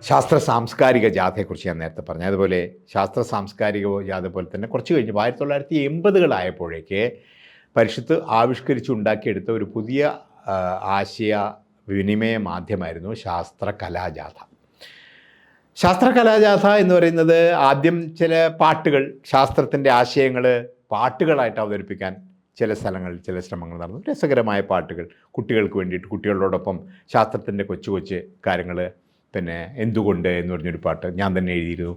ശാസ്ത്ര സാംസ്കാരിക ജാഥയെക്കുറിച്ച് ഞാൻ നേരത്തെ പറഞ്ഞു. അതുപോലെ ശാസ്ത്ര സാംസ്കാരിക ജാഥ പോലെ തന്നെ കുറച്ച് കഴിഞ്ഞ് 1980-കളായപ്പോഴേക്ക് പരിഷത്ത് ആവിഷ്കരിച്ചുണ്ടാക്കിയെടുത്ത ഒരു പുതിയ ആശയ വിനിമയ മാധ്യമമായിരുന്നു ശാസ്ത്ര കലാജാഥ. ശാസ്ത്ര കലാജാഥ എന്ന് പറയുന്നത് ആദ്യം ചില പാട്ടുകൾ, ശാസ്ത്രത്തിൻ്റെ ആശയങ്ങൾ പാട്ടുകളായിട്ട് അവതരിപ്പിക്കാൻ ചില സ്ഥലങ്ങളിൽ ചില ശ്രമങ്ങൾ നടന്നു. രസകരമായ പാട്ടുകൾ കുട്ടികൾക്ക് വേണ്ടിയിട്ട്, കുട്ടികളോടൊപ്പം ശാസ്ത്രത്തിൻ്റെ കൊച്ചു കൊച്ചു കാര്യങ്ങൾ, പിന്നെ എന്തുകൊണ്ട് എന്ന് പറഞ്ഞൊരു പാട്ട് ഞാൻ തന്നെ എഴുതിയിരുന്നു.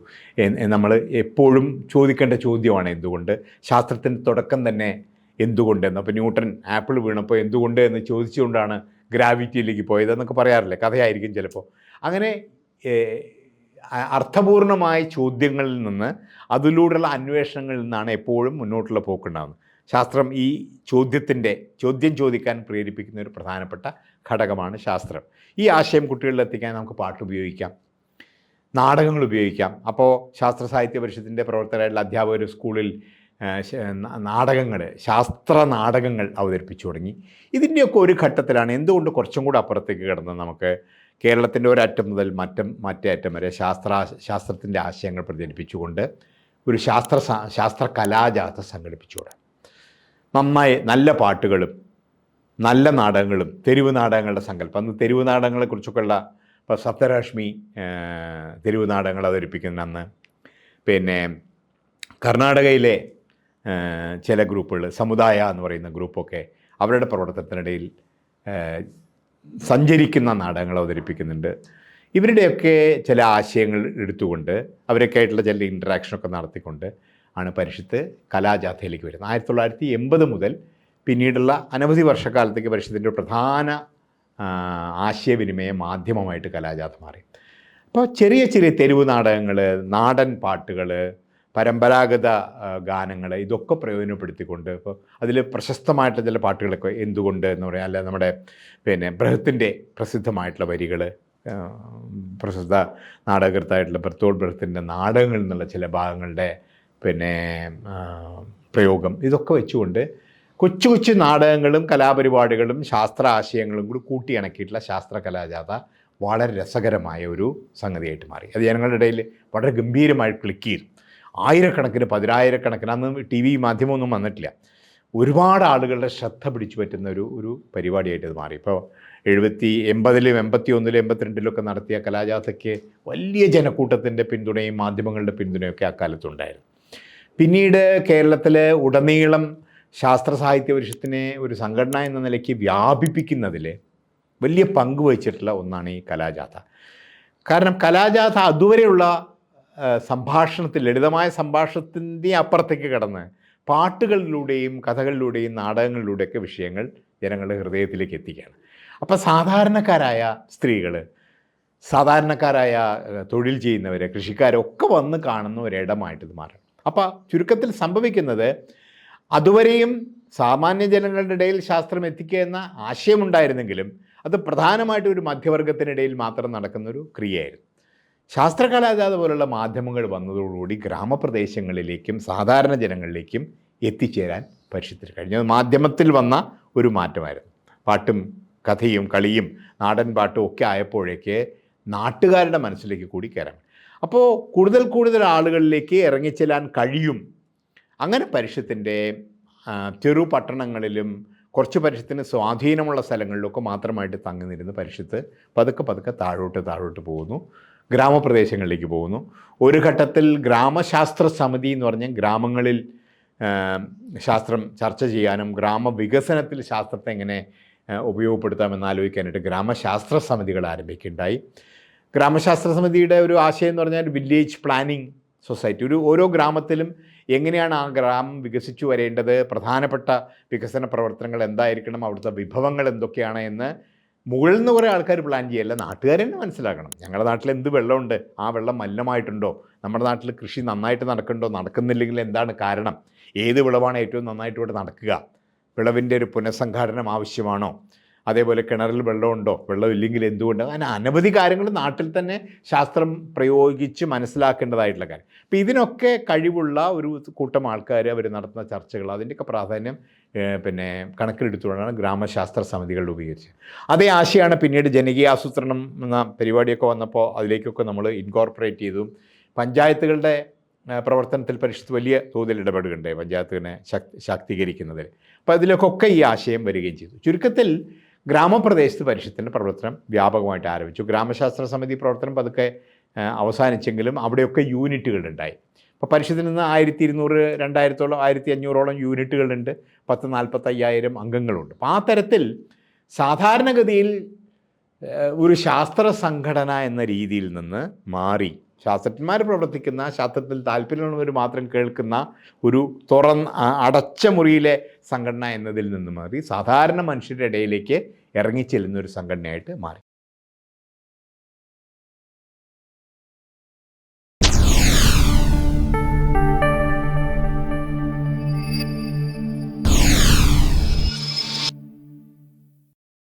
നമ്മൾ എപ്പോഴും ചോദിക്കേണ്ട ചോദ്യമാണ് എന്തുകൊണ്ട്. ശാസ്ത്രത്തിൻ്റെ തുടക്കം തന്നെ എന്തുകൊണ്ടെന്ന്. അപ്പോൾ ന്യൂട്ടൺ ആപ്പിൾ വീണപ്പോൾ എന്തുകൊണ്ട് എന്ന് ചോദിച്ചുകൊണ്ടാണ് ഗ്രാവിറ്റിയിലേക്ക് പോയതെന്നൊക്കെ പറയാറില്ലേ, കഥയായിരിക്കും ചിലപ്പോൾ. അങ്ങനെ അർത്ഥപൂർണമായ ചോദ്യങ്ങളിൽ നിന്ന്, അതിലൂടെയുള്ള അന്വേഷണങ്ങളിൽ നിന്നാണ് എപ്പോഴും മുന്നോട്ടുള്ള പോക്കുണ്ടാകുന്നത്. ശാസ്ത്രം ഈ ചോദ്യം ചോദിക്കാൻ പ്രേരിപ്പിക്കുന്ന ഒരു പ്രധാനപ്പെട്ട ഘടകമാണ് ശാസ്ത്രം. ഈ ആശയം കുട്ടികളിൽ എത്തിക്കാൻ നമുക്ക് പാട്ട് ഉപയോഗിക്കാം, നാടകങ്ങൾ ഉപയോഗിക്കാം. അപ്പോൾ ശാസ്ത്ര സാഹിത്യ പരിഷത്തിൻ്റെ പ്രവർത്തകരായിട്ടുള്ള അധ്യാപകർ സ്കൂളിൽ ശാസ്ത്ര നാടകങ്ങൾ അവതരിപ്പിച്ചു തുടങ്ങി. ഇതിൻ്റെയൊക്കെ ഒരു ഘട്ടത്തിലാണ് എന്തുകൊണ്ട് കുറച്ചും കൂടെ അപ്പുറത്തേക്ക് കിടന്ന് നമുക്ക് കേരളത്തിൻ്റെ ഒരറ്റം മുതൽ മറ്റേ അറ്റം വരെ ശാസ്ത്രത്തിൻ്റെ ആശയങ്ങൾ പ്രചരിപ്പിച്ചുകൊണ്ട് ഒരു ശാസ്ത്ര കലാജാഥ സംഘടിപ്പിച്ചുകൂടെ. നന്നായി നല്ല പാട്ടുകളും നല്ല നാടകങ്ങളും, തെരുവ് നാടകങ്ങളുടെ സങ്കല്പം. അന്ന് തെരുവ് നാടകങ്ങളെക്കുറിച്ചൊക്കെയുള്ള, ഇപ്പോൾ സപ്തരശ്മി തെരുവ് നാടകങ്ങൾ അവതരിപ്പിക്കുന്ന അന്ന്, പിന്നെ കർണാടകയിലെ ചില ഗ്രൂപ്പുകൾ, സമുദായ എന്ന് പറയുന്ന ഗ്രൂപ്പൊക്കെ അവരുടെ പ്രവർത്തനത്തിനിടയിൽ സഞ്ചരിക്കുന്ന നാടകങ്ങൾ അവതരിപ്പിക്കുന്നുണ്ട്. ഇവരുടെയൊക്കെ ചില ആശയങ്ങൾ എടുത്തുകൊണ്ട് അവരൊക്കെ ആയിട്ടുള്ള ചില ഇൻറ്ററാക്ഷനൊക്കെ നടത്തിക്കൊണ്ട് ആണ് പരിഷത്ത് കലാജാഥയിലേക്ക് വരുന്നത്. 1980 മുതൽ പിന്നീടുള്ള അനവധി വർഷക്കാലത്തേക്ക് പരിഷത്തിൻ്റെ ഒരു പ്രധാന ആശയവിനിമയ മാധ്യമമായിട്ട് കലാജാഥ മാറി. അപ്പോൾ ചെറിയ ചെറിയ തെരുവ് നാടകങ്ങൾ, നാടൻ പാട്ടുകൾ, പരമ്പരാഗത ഗാനങ്ങൾ, ഇതൊക്കെ പ്രയോജനപ്പെടുത്തിക്കൊണ്ട്, ഇപ്പോൾ അതിൽ പ്രശസ്തമായിട്ടുള്ള ചില പാട്ടുകളൊക്കെ എന്തുകൊണ്ട് എന്ന് പറയാം, അല്ല നമ്മുടെ ബ്രഹത്തിൻ്റെ പ്രസിദ്ധമായിട്ടുള്ള വരികൾ, പ്രസിദ്ധ നാടകകൃത്തായിട്ടുള്ള ബർത്തോൾഡ് ബ്രഹത്തിൻ്റെ നാടകങ്ങളിൽ നിന്നുള്ള ചില ഭാഗങ്ങളുടെ പ്രയോഗം, ഇതൊക്കെ വെച്ചുകൊണ്ട് കൊച്ചു കൊച്ചു നാടകങ്ങളും കലാപരിപാടികളും ശാസ്ത്ര ആശയങ്ങളും കൂടി കൂട്ടിയിണക്കിയിട്ടുള്ള ശാസ്ത്ര കലാജാഥ വളരെ രസകരമായ ഒരു സംഗതിയായിട്ട് മാറി. അത് ജനങ്ങളുടെ ഇടയിൽ വളരെ ഗംഭീരമായി ക്ലിക്ക് ചെയ്തു. ആയിരക്കണക്കിന്, പതിനായിരക്കണക്കിന്, അന്ന് ടി വി മാധ്യമമൊന്നും വന്നിട്ടില്ല, ഒരുപാട് ആളുകളുടെ ശ്രദ്ധ പിടിച്ചു പറ്റുന്ന ഒരു പരിപാടിയായിട്ട് അത് മാറി. ഇപ്പോൾ 80-ലും 81-ലും 82-ലൊക്കെ നടത്തിയ കലാജാഥയ്ക്ക് വലിയ ജനക്കൂട്ടത്തിൻ്റെ പിന്തുണയും മാധ്യമങ്ങളുടെ പിന്തുണയൊക്കെ അക്കാലത്തുണ്ടായിരുന്നു. പിന്നീട് കേരളത്തിൽ ഉടനീളം ശാസ്ത്ര സാഹിത്യ പരിഷത്തിനെ ഒരു സംഘടന എന്ന നിലയ്ക്ക് വ്യാപിപ്പിക്കുന്നതിൽ വലിയ പങ്ക് വഹിച്ചിട്ടുള്ള ഒന്നാണ് ഈ കലാജാഥ. കാരണം കലാജാഥ അതുവരെയുള്ള ലളിതമായ സംഭാഷണത്തിൻ്റെ അപ്പുറത്തേക്ക് കടന്ന് പാട്ടുകളിലൂടെയും കഥകളിലൂടെയും നാടകങ്ങളിലൂടെയൊക്കെ വിഷയങ്ങൾ ജനങ്ങളുടെ ഹൃദയത്തിലേക്ക് എത്തിക്കുകയാണ്. അപ്പോൾ സാധാരണക്കാരായ സ്ത്രീകൾ, സാധാരണക്കാരായ തൊഴിൽ ചെയ്യുന്നവർ, കൃഷിക്കാരൊക്കെ വന്ന് കാണുന്ന ഒരിടമായിട്ട് ഇത് മാറും. അപ്പോൾ ചുരുക്കത്തിൽ സംഭവിക്കുന്നത്, അതുവരെയും സാമാന്യ ജനങ്ങളുടെ ഇടയിൽ ശാസ്ത്രം എത്തിക്കുക എന്ന ആശയമുണ്ടായിരുന്നെങ്കിലും അത് പ്രധാനമായിട്ടും ഒരു മധ്യവർഗത്തിനിടയിൽ മാത്രം നടക്കുന്നൊരു ക്രിയയായിരുന്നു. ശാസ്ത്രകലാജാഥ പോലുള്ള മാധ്യമങ്ങൾ വന്നതോടുകൂടി ഗ്രാമപ്രദേശങ്ങളിലേക്കും സാധാരണ ജനങ്ങളിലേക്കും എത്തിച്ചേരാൻ പരിഷത്തിന് കഴിഞ്ഞത് മാധ്യമത്തിൽ വന്ന ഒരു മാറ്റമായിരുന്നു. പാട്ടും കഥയും കളിയും നാടൻ പാട്ടും ഒക്കെ ആയപ്പോഴേക്ക് നാട്ടുകാരുടെ മനസ്സിലേക്ക് കൂടി കയറാം. അപ്പോൾ കൂടുതൽ ആളുകളിലേക്ക് ഇറങ്ങിച്ചെല്ലാൻ കഴിയും. അങ്ങനെ പരിഷത്തിൻ്റെ ചെറു പട്ടണങ്ങളിലും കുറച്ച് പരിഷത്തിന് സ്വാധീനമുള്ള സ്ഥലങ്ങളിലൊക്കെ മാത്രമായിട്ട് തങ്ങി നിരുന്ന പരിഷത്ത് പതുക്കെ താഴോട്ട് പോകുന്നു, ഗ്രാമപ്രദേശങ്ങളിലേക്ക് പോകുന്നു. ഒരു ഘട്ടത്തിൽ ഗ്രാമശാസ്ത്ര സമിതി എന്ന് പറഞ്ഞാൽ ഗ്രാമങ്ങളിൽ ശാസ്ത്രം ചർച്ച ചെയ്യാനും ഗ്രാമവികസനത്തിൽ ശാസ്ത്രത്തെ എങ്ങനെ ഉപയോഗപ്പെടുത്താമെന്ന് ആലോചിക്കാനായിട്ട് ഗ്രാമശാസ്ത്ര സമിതികൾ ആരംഭിക്കുകയുണ്ടായി. ഗ്രാമശാസ്ത്ര സമിതിയുടെ ഒരു ആശയം എന്ന് പറഞ്ഞാൽ വില്ലേജ് പ്ലാനിംഗ് സൊസൈറ്റി. ഓരോ ഗ്രാമത്തിലും എങ്ങനെയാണ് ആ ഗ്രാമം വികസിച്ചു വരേണ്ടത്, പ്രധാനപ്പെട്ട വികസന പ്രവർത്തനങ്ങൾ എന്തായിരിക്കണം, അവിടുത്തെ വിഭവങ്ങൾ എന്തൊക്കെയാണ് എന്ന് മുകളിൽ നിന്ന് കുറേ ആൾക്കാർ പ്ലാൻ ചെയ്യല്ല, നാട്ടുകാർ തന്നെ മനസ്സിലാക്കണം. ഞങ്ങളുടെ നാട്ടിൽ എന്ത് വെള്ളമുണ്ട്, ആ വെള്ളം മലിനമായിട്ടുണ്ടോ, നമ്മുടെ നാട്ടിൽ കൃഷി നന്നായിട്ട് നടക്കുന്നുണ്ടോ, നടക്കുന്നില്ലെങ്കിൽ എന്താണ് കാരണം, ഏത് വിളവാണ് ഏറ്റവും നന്നായിട്ട് ഇവിടെ നടക്കുക, വിളവിൻ്റെ ഒരു പുനഃസംഘാടനം ആവശ്യമാണോ, അതേപോലെ കിണറിൽ വെള്ളമുണ്ടോ, വെള്ളമില്ലെങ്കിൽ എന്തുകൊണ്ട്, അങ്ങനെ അനവധി കാര്യങ്ങൾ നാട്ടിൽ തന്നെ ശാസ്ത്രം പ്രയോഗിച്ച് മനസ്സിലാക്കേണ്ടതായിട്ടുള്ള കാര്യം. അപ്പോൾ ഇതിനൊക്കെ കഴിവുള്ള ഒരു കൂട്ടം ആൾക്കാർ അവർ നടത്തുന്ന ചർച്ചകൾ, അതിൻ്റെയൊക്കെ പ്രാധാന്യം പിന്നെ കണക്കിലെടുത്തുകൊണ്ടാണ് ഗ്രാമശാസ്ത്ര സമിതികൾ ഉപയോഗിച്ചത്. അതേ ആശയമാണ് പിന്നീട് ജനകീയാസൂത്രണം എന്ന പരിപാടിയൊക്കെ വന്നപ്പോൾ അതിലേക്കൊക്കെ നമ്മൾ ഇൻകോർപ്പറേറ്റ് ചെയ്തു. പഞ്ചായത്തുകളുടെ പ്രവർത്തനത്തിൽ പരിഷത്ത് വലിയ തോതിൽ ഇടപെടുകയുണ്ടായി, പഞ്ചായത്തിനെ ശാക്തീകരിക്കുന്നതിൽ. അപ്പോൾ അതിലൊക്കെ ഈ ആശയം വരികയും ചെയ്തു. ചുരുക്കത്തിൽ ഗ്രാമപ്രദേശത്ത് പരിഷത്തിൻ്റെ പ്രവർത്തനം വ്യാപകമായിട്ട് ആരംഭിച്ചു. ഗ്രാമശാസ്ത്ര സമിതി പ്രവർത്തനം പതുക്കെ അവസാനിച്ചെങ്കിലും അവിടെയൊക്കെ യൂണിറ്റുകളുണ്ടായി. ഇപ്പോൾ പരിഷത്തിൽ നിന്ന് 1200, 2000-ഓളം 1500-ഓളം യൂണിറ്റുകളുണ്ട്, 40-45,000 അംഗങ്ങളുണ്ട്. അപ്പോൾ ആ തരത്തിൽ സാധാരണഗതിയിൽ ഒരു ശാസ്ത്ര സംഘടന എന്ന രീതിയിൽ നിന്ന് മാറി ശാസ്ത്രജ്ഞന്മാർ പ്രവർത്തിക്കുന്ന, ശാസ്ത്രത്തിൽ താല്പര്യമുള്ളവർ മാത്രം കേൾക്കുന്ന ഒരു അടച്ച മുറിയിലെ സംഘടന എന്നതിൽ നിന്ന് മാറി സാധാരണ മനുഷ്യരുടെ ഇടയിലേക്ക് ഇറങ്ങിച്ചെല്ലുന്ന ഒരു സംഘടനയായിട്ട് മാറി.